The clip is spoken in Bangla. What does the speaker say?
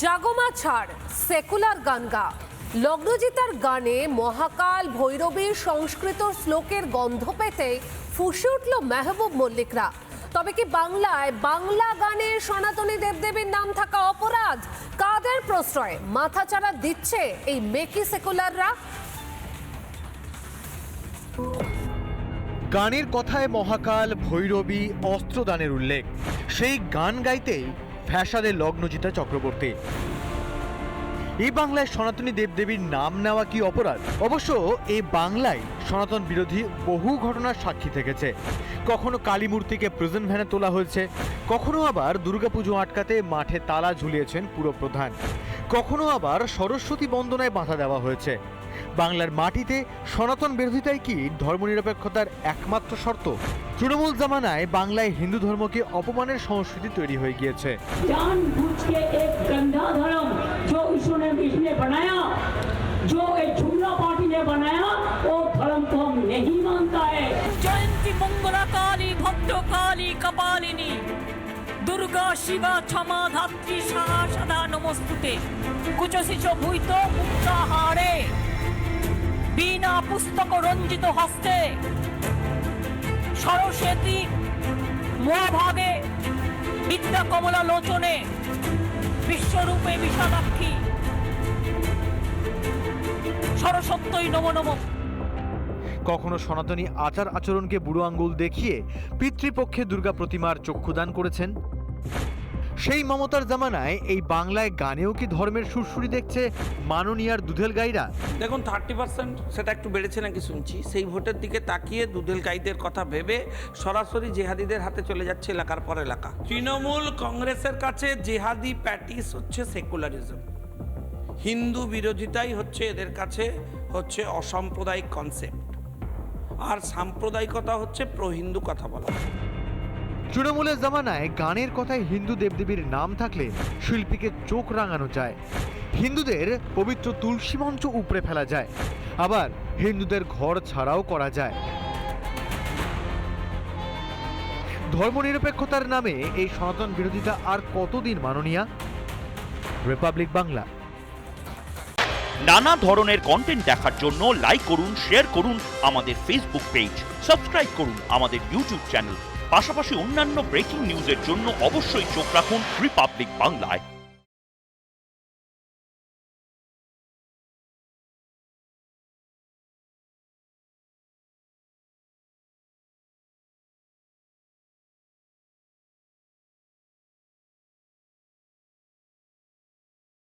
জাগমা ছাড়, সেকুলার গান গা। লগ্নজিতার গানে মহাকাল ভৈরবীর সংস্কৃত শ্লোকের গন্ধ পেতে ফুঁসে উঠল মেহবুব মল্লিকরা। তবে কি বাংলায় বাংলা গানে সনাতনী দেবদেবীর নাম থাকা অপরাধ? কাদের প্রশ্রয়ে মাথাচাড়া দিচ্ছে এই মেকি সেকুলাররা? গানের কথায় মহাকাল ভৈরবী অস্ত্রদানের উল্লেখ, সেই গান গাইতেই ফ্যাসাদে লগ্নজিতা চক্রবর্তী। এই বাংলায় সনাতনী দেবদেবীর নাম নেওয়া কি অপরাধ? অবশ্য এই বাংলায় সনাতন বিরোধী বহু ঘটনার সাক্ষী থেকেছে। কখনো কালী মূর্তিকে প্রেজেন্ট ভ্যানে তোলা হয়েছে, কখনো আবার দুর্গাপুজো আটকাতে মাঠে তালা ঝুলিয়েছেন পুরপ্রধান, কখনো আবার সরস্বতী বন্দনায় বাধা দেওয়া হয়েছে। বাংলার মাটিতে সনাতন বিরোধিতাই কি ধর্মনিরপেক্ষতার একমাত্র শর্ত? তৃণমূল জামানায় বাংলায় হিন্দু ধর্মকে অপমানের সংস্কৃতি তৈরি হয়ে গিয়েছে। দুর্গা শিবা ক্ষমা ধাত্রী সাহা সদা নমস্তুতে কুচসিচ ভূত মুক্তাহারে বিনা পুস্তক রঞ্জিত হস্তে সরস্বতী মহাভাগে বিদ্যা কমলা লোচনে বিশ্বরূপে বিশালাক্ষী সরস্বত্যই নমো নমঃ। কখনো সনাতনী আচার আচরণকে বুড়ো আঙ্গুল দেখিয়ে পিতৃপক্ষে দুর্গা প্রতিমার চক্ষুদান করেছেন। সেই মমতার জামানায় এই বাংলায় গানেও কি ধর্মের সুরসুরি দেখছে মাননীয়ার দুধেল গাইরা? দেখুন 30% সেটা একটু বেড়েছে নাকি শুনছি, সেই ভোটের দিকে তাকিয়ে দুধেল গাইদের কথা ভেবে সরাসরি জেহাদিদের হাতে চলে যাচ্ছে এলাকার পর এলাকা। তৃণমূল কংগ্রেসের কাছে জেহাদি প্যাটিস হচ্ছে সেকুলারিজম, হিন্দু বিরোধিতাই হচ্ছে এদের কাছে হচ্ছে অসাম্প্রদায়িক কনসেপ্ট, আর সাম্প্রদায়িকতা হচ্ছে প্রো হিন্দু কথা বলা। তৃণমূলের জামানায় গানের কথায় হিন্দু দেবদেবীর নাম থাকলে শিল্পীকে চোখ রাঙানো যায়, হিন্দুদের পবিত্র তুলসী মঞ্চ উপড়ে ফেলা যায়, আবার হিন্দুদের ঘর ছাড়াও করা যায়। ধর্মনিরপেক্ষতার নামে এই সনাতন বিরোধিতা আর কতদিন মাননীয়া? রিপাবলিক বাংলা। নানা ধরনের কন্টেন্ট দেখার জন্য লাইক করুন, শেয়ার করুন আমাদের ফেসবুক পেজ, সাবস্ক্রাইব করুন আমাদের ইউটিউব চ্যানেল। পাশাপাশি অন্যান্য ব্রেকিং নিউজের জন্য অবশ্যই চোখ রাখুন রিপাবলিক বাংলায়।